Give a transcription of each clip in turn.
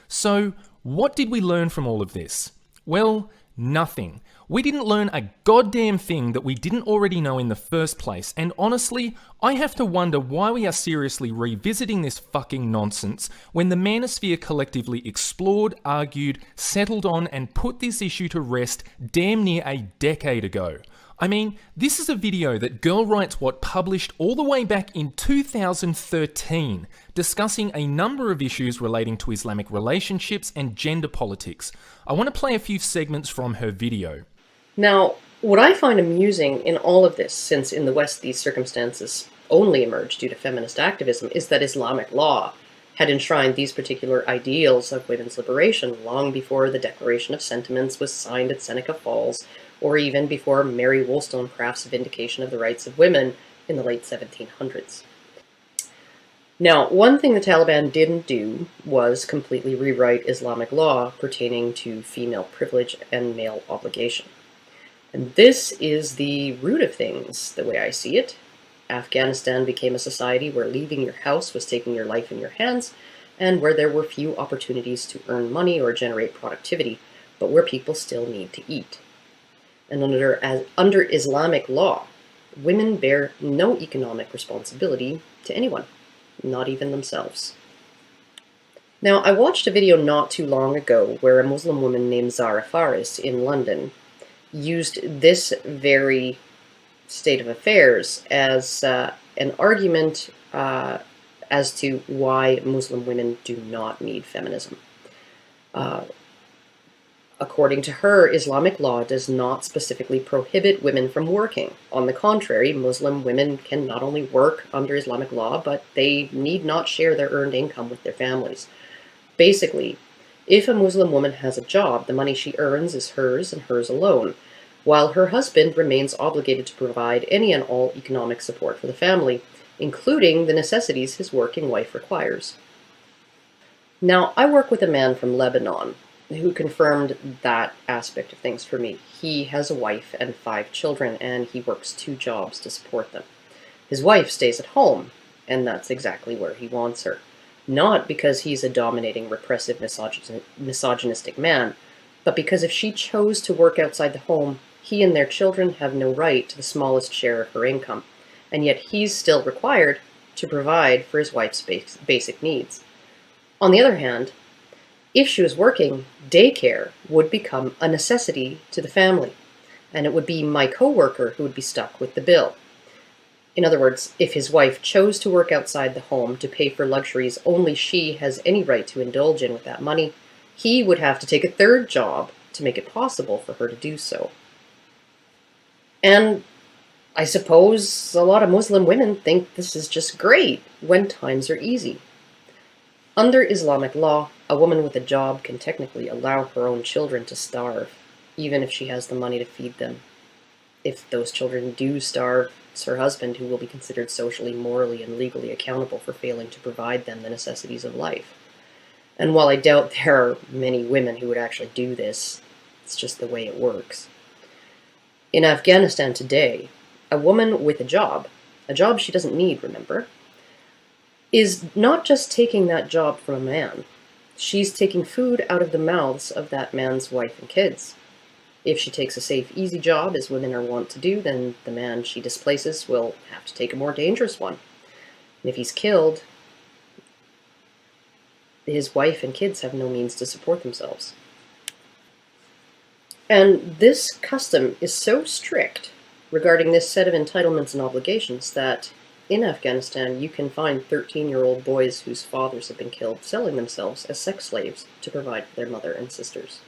So, what did we learn from all of this? Well, nothing. We didn't learn a goddamn thing that we didn't already know in the first place, and honestly, I have to wonder why we are seriously revisiting this fucking nonsense when the manosphere collectively explored, argued, settled on, and put this issue to rest damn near a decade ago. I mean, this is a video that Girl Writes What published all the way back in 2013, discussing a number of issues relating to Islamic relationships and gender politics. I want to play a few segments from her video. Now, what I find amusing in all of this, since in the West these circumstances only emerged due to feminist activism, is that Islamic law had enshrined these particular ideals of women's liberation long before the Declaration of Sentiments was signed at Seneca Falls, or even before Mary Wollstonecraft's Vindication of the Rights of Women in the late 1700s. Now, one thing the Taliban didn't do was completely rewrite Islamic law pertaining to female privilege and male obligation. And this is the root of things, the way I see it. Afghanistan became a society where leaving your house was taking your life in your hands, and where there were few opportunities to earn money or generate productivity, but where people still need to eat. And under Islamic law, women bear no economic responsibility to anyone, not even themselves. Now, I watched a video not too long ago where a Muslim woman named Zara Faris in London used this very state of affairs as an argument as to why Muslim women do not need feminism. According to her, Islamic law does not specifically prohibit women from working. On the contrary, Muslim women can not only work under Islamic law, but they need not share their earned income with their families. Basically, if a Muslim woman has a job, the money she earns is hers and hers alone, while her husband remains obligated to provide any and all economic support for the family, including the necessities his working wife requires. Now, I work with a man from Lebanon who confirmed that aspect of things for me. He has a wife and 5 children, and he works 2 jobs to support them. His wife stays at home, and that's exactly where he wants her. Not because he's a dominating, repressive, misogynistic man, but because if she chose to work outside the home, he and their children have no right to the smallest share of her income, and yet he's still required to provide for his wife's basic needs. On the other hand, if she was working, daycare would become a necessity to the family, and it would be my coworker who would be stuck with the bill. In other words, if his wife chose to work outside the home to pay for luxuries only she has any right to indulge in with that money, he would have to take a 3rd job to make it possible for her to do so. And I suppose a lot of Muslim women think this is just great when times are easy. Under Islamic law, a woman with a job can technically allow her own children to starve, even if she has the money to feed them. If those children do starve, it's her husband who will be considered socially, morally, and legally accountable for failing to provide them the necessities of life. And while I doubt there are many women who would actually do this, it's just the way it works. In Afghanistan today, a woman with a job she doesn't need, remember, is not just taking that job from a man. She's taking food out of the mouths of that man's wife and kids. If she takes a safe, easy job, as women are wont to do, then the man she displaces will have to take a more dangerous one. And if he's killed, his wife and kids have no means to support themselves. And this custom is so strict regarding this set of entitlements and obligations that in Afghanistan, you can find 13-year-old boys whose fathers have been killed selling themselves as sex slaves to provide for their mother and sisters.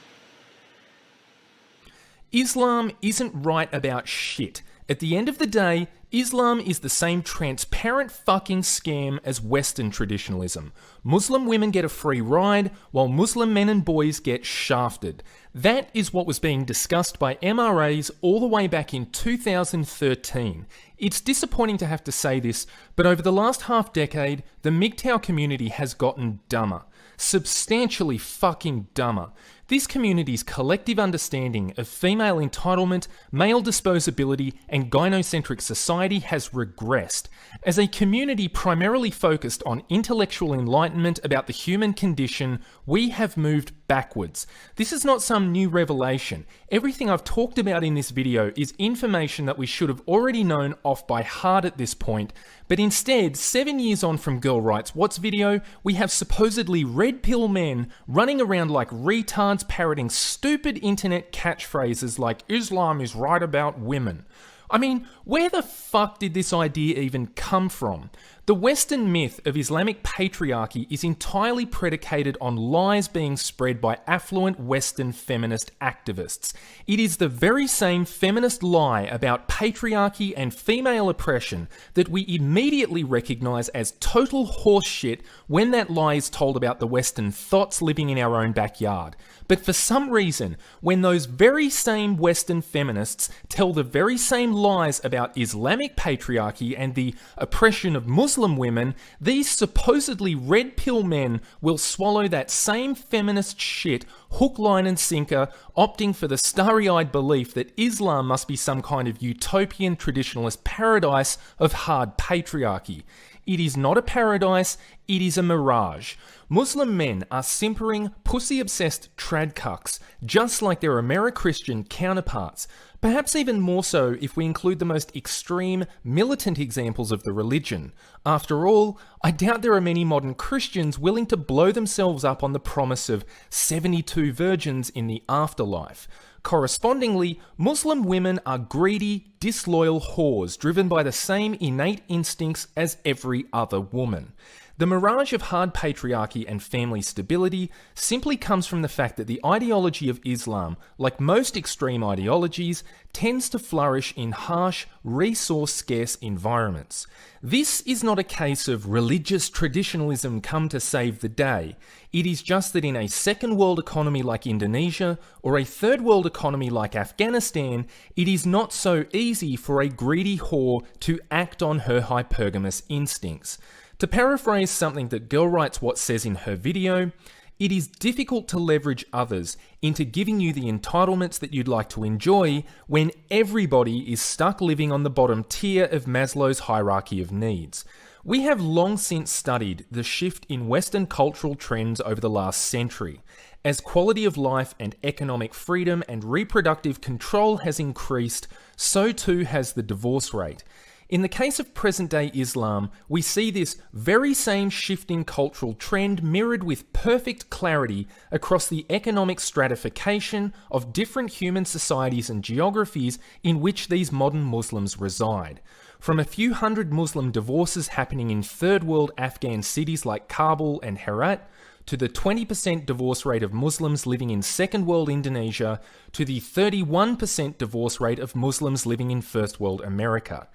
Islam isn't right about shit. At the end of the day, Islam is the same transparent fucking scam as Western traditionalism. Muslim women get a free ride, while Muslim men and boys get shafted. That is what was being discussed by MRAs all the way back in 2013. It's disappointing to have to say this, but over the last half decade, the MGTOW community has gotten dumber. Substantially fucking dumber. This community's collective understanding of female entitlement, male disposability, and gynocentric society has regressed. As a community primarily focused on intellectual enlightenment about the human condition, we have moved backwards. This is not some new revelation. Everything I've talked about in this video is information that we should have already known off by heart at this point, but instead, 7 years on from Girl Writes What's video, we have supposedly red pill men running around like retards parroting stupid internet catchphrases like Islam is right about women. I mean, where the fuck did this idea even come from? The Western myth of Islamic patriarchy is entirely predicated on lies being spread by affluent Western feminist activists. It is the very same feminist lie about patriarchy and female oppression that we immediately recognise as total horseshit when that lie is told about the Western thots living in our own backyard. But for some reason, when those very same Western feminists tell the very same lies about Islamic patriarchy and the oppression of Muslim women, these supposedly red pill men will swallow that same feminist shit hook, line and sinker, opting for the starry-eyed belief that Islam must be some kind of utopian traditionalist paradise of hard patriarchy. It is not a paradise, it is a mirage. Muslim men are simpering, pussy-obsessed tradcucks, just like their Ameri-Christian counterparts. Perhaps even more so if we include the most extreme, militant examples of the religion. After all, I doubt there are many modern Christians willing to blow themselves up on the promise of 72 virgins in the afterlife. Correspondingly, Muslim women are greedy, disloyal whores driven by the same innate instincts as every other woman. The mirage of hard patriarchy and family stability simply comes from the fact that the ideology of Islam, like most extreme ideologies, tends to flourish in harsh, resource-scarce environments. This is not a case of religious traditionalism come to save the day. It is just that in a second world economy like Indonesia or a third world economy like Afghanistan, it is not so easy for a greedy whore to act on her hypergamous instincts. To paraphrase something that Girl Writes What says in her video, it is difficult to leverage others into giving you the entitlements that you'd like to enjoy when everybody is stuck living on the bottom tier of Maslow's hierarchy of needs. We have long since studied the shift in Western cultural trends over the last century. As quality of life and economic freedom and reproductive control has increased, so too has the divorce rate. In the case of present-day Islam, we see this very same shifting cultural trend mirrored with perfect clarity across the economic stratification of different human societies and geographies in which these modern Muslims reside. From a few hundred Muslim divorces happening in third world Afghan cities like Kabul and Herat, to the 20% divorce rate of Muslims living in second world Indonesia, to the 31% divorce rate of Muslims living in first world America.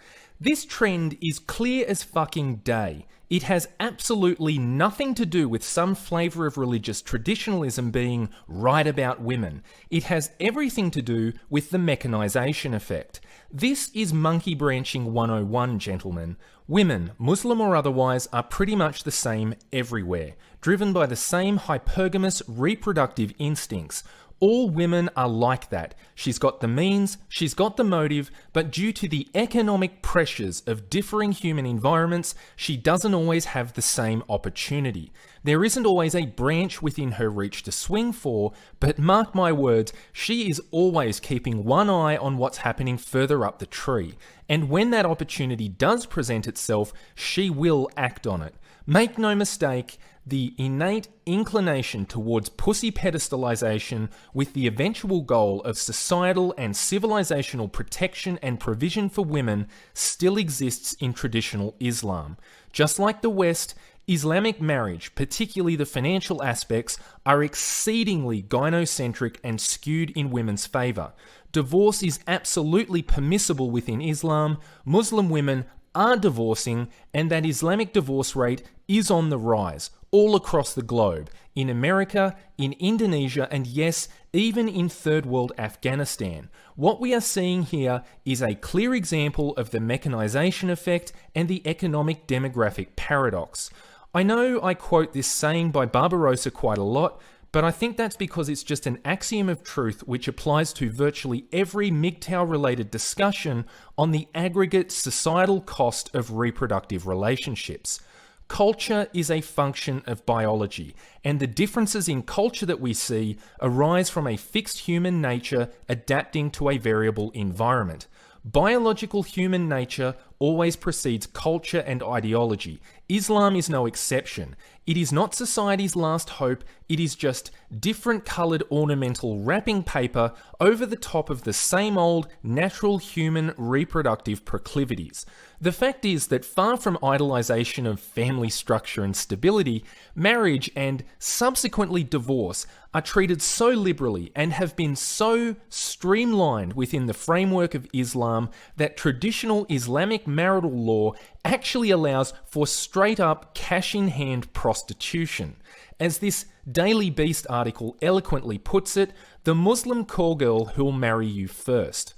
This trend is clear as fucking day. It has absolutely nothing to do with some flavour of religious traditionalism being right about women. It has everything to do with the mechanisation effect. This is monkey branching 101, gentlemen. Women, Muslim or otherwise, are pretty much the same everywhere, driven by the same hypergamous reproductive instincts. All women are like that. She's got the means, she's got the motive, but due to the economic pressures of differing human environments, she doesn't always have the same opportunity. There isn't always a branch within her reach to swing for, but mark my words, she is always keeping one eye on what's happening further up the tree. And when that opportunity does present itself, she will act on it. Make no mistake, the innate inclination towards pussy pedestalization with the eventual goal of societal and civilizational protection and provision for women still exists in traditional Islam. Just like the West, Islamic marriage, particularly the financial aspects, are exceedingly gynocentric and skewed in women's favour. Divorce is absolutely permissible within Islam. Muslim women are divorcing, and that Islamic divorce rate is on the rise all across the globe, in America, in Indonesia, and yes, even in third world Afghanistan. What we are seeing here is a clear example of the mechanization effect and the economic demographic paradox. I know I quote this saying by Barbarossa quite a lot, but I think that's because it's just an axiom of truth which applies to virtually every MGTOW-related discussion on the aggregate societal cost of reproductive relationships. Culture is a function of biology, and the differences in culture that we see arise from a fixed human nature adapting to a variable environment. Biological human nature always precedes culture and ideology. Islam is no exception. It is not society's last hope, it is just different coloured ornamental wrapping paper over the top of the same old natural human reproductive proclivities. The fact is that far from idolization of family structure and stability, marriage and subsequently divorce are treated so liberally and have been so streamlined within the framework of Islam that traditional Islamic marital law actually allows for straight up cash in hand prostitution. As this Daily Beast article eloquently puts it, the Muslim call girl who'll marry you first.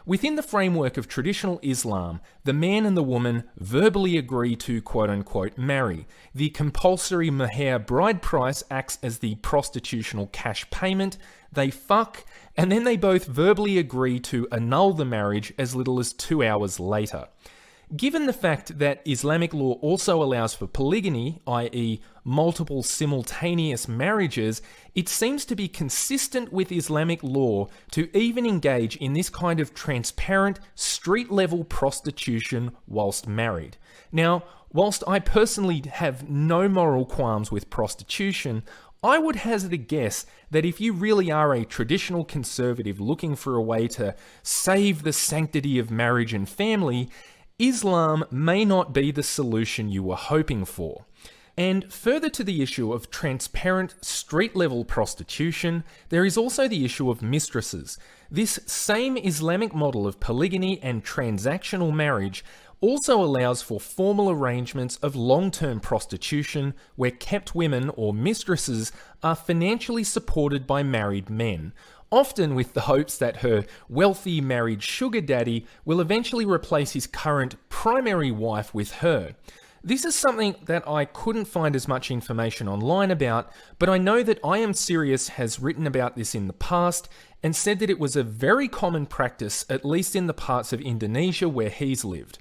Within the framework of traditional Islam, the man and the woman verbally agree to quote-unquote marry. The compulsory mahr bride price acts as the prostitutional cash payment. They fuck, and then they both verbally agree to annul the marriage as little as 2 hours later. Given the fact that Islamic law also allows for polygamy, i.e. multiple simultaneous marriages, it seems to be consistent with Islamic law to even engage in this kind of transparent, street-level prostitution whilst married. Now, whilst I personally have no moral qualms with prostitution, I would hazard a guess that if you really are a traditional conservative looking for a way to save the sanctity of marriage and family, Islam may not be the solution you were hoping for. And further to the issue of transparent, street-level prostitution, there is also the issue of mistresses. This same Islamic model of polygamy and transactional marriage also allows for formal arrangements of long-term prostitution where kept women or mistresses are financially supported by married men, often with the hopes that her wealthy married sugar daddy will eventually replace his current primary wife with her. This is something that I couldn't find as much information online about, but I know that I Am Serious has written about this in the past and said that it was a very common practice, at least in the parts of Indonesia where he's lived.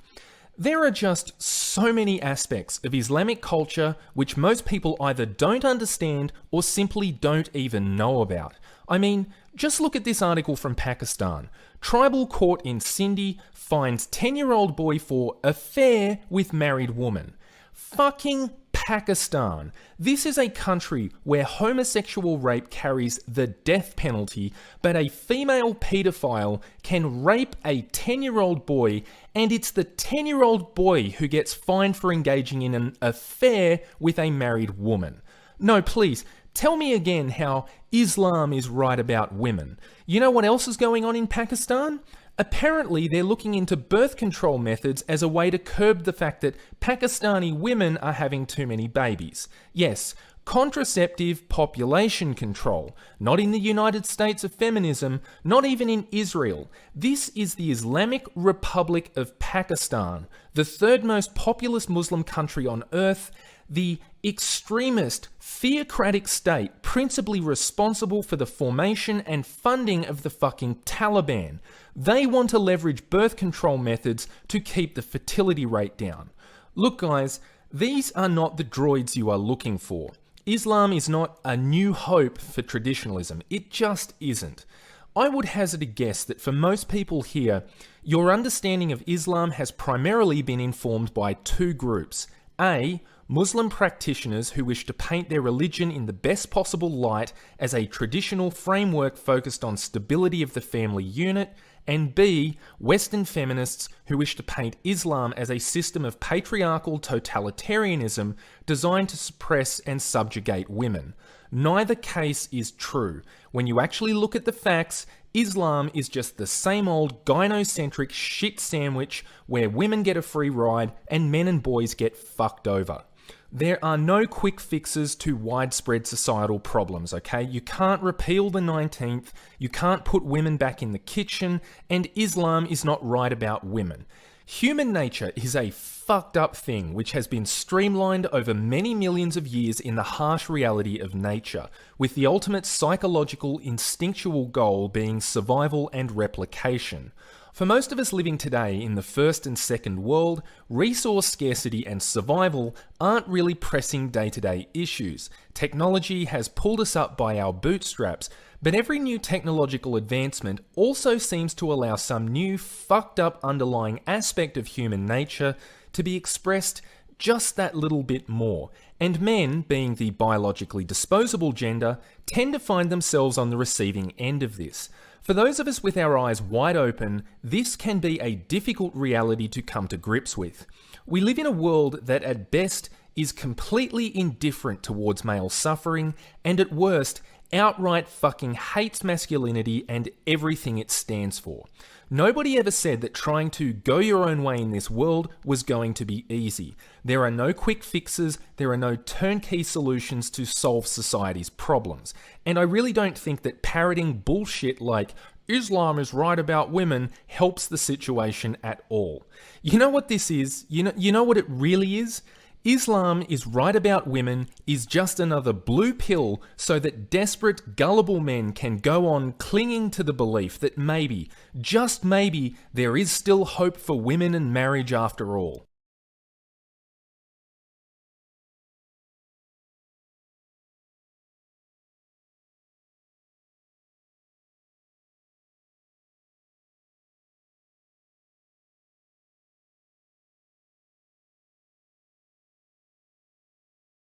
There are just so many aspects of Islamic culture which most people either don't understand or simply don't even know about. I mean, just look at this article from Pakistan. Tribal court in Sindhi finds 10-year-old boy for affair with married woman. Fucking Pakistan. This is a country where homosexual rape carries the death penalty, but a female paedophile can rape a 10-year-old boy, and it's the 10-year-old boy who gets fined for engaging in an affair with a married woman. No, please, tell me again how Islam is right about women. You know what else is going on in Pakistan? Apparently, they're looking into birth control methods as a way to curb the fact that Pakistani women are having too many babies. Yes, contraceptive population control. Not in the United States of feminism, not even in Israel. This is the Islamic Republic of Pakistan, the third most populous Muslim country on earth, the extremist, theocratic state principally responsible for the formation and funding of the fucking Taliban. They want to leverage birth control methods to keep the fertility rate down. Look guys, these are not the droids you are looking for. Islam is not a new hope for traditionalism. It just isn't. I would hazard a guess that for most people here, your understanding of Islam has primarily been informed by two groups. A, Muslim practitioners who wish to paint their religion in the best possible light as a traditional framework focused on stability of the family unit, and B, Western feminists who wish to paint Islam as a system of patriarchal totalitarianism designed to suppress and subjugate women. Neither case is true. When you actually look at the facts, Islam is just the same old gynocentric shit sandwich where women get a free ride and men and boys get fucked over. There are no quick fixes to widespread societal problems, okay? You can't repeal the 19th, you can't put women back in the kitchen, and Islam is not right about women. Human nature is a fucked up thing which has been streamlined over many millions of years in the harsh reality of nature, with the ultimate psychological, instinctual goal being survival and replication. For most of us living today in the first and second world, resource scarcity and survival aren't really pressing day-to-day issues. Technology has pulled us up by our bootstraps, but every new technological advancement also seems to allow some new fucked up underlying aspect of human nature to be expressed just that little bit more. And men, being the biologically disposable gender, tend to find themselves on the receiving end of this. For those of us with our eyes wide open, this can be a difficult reality to come to grips with. We live in a world that at best is completely indifferent towards male suffering, and at worst, outright fucking hates masculinity and everything it stands for. Nobody ever said that trying to go your own way in this world was going to be easy. There are no quick fixes, there are no turnkey solutions to solve society's problems. And I really don't think that parroting bullshit like Islam is right about women helps the situation at all. You know what this is? You know what it really is? Islam is right about women is just another blue pill so that desperate, gullible men can go on clinging to the belief that maybe, just maybe, there is still hope for women and marriage after all.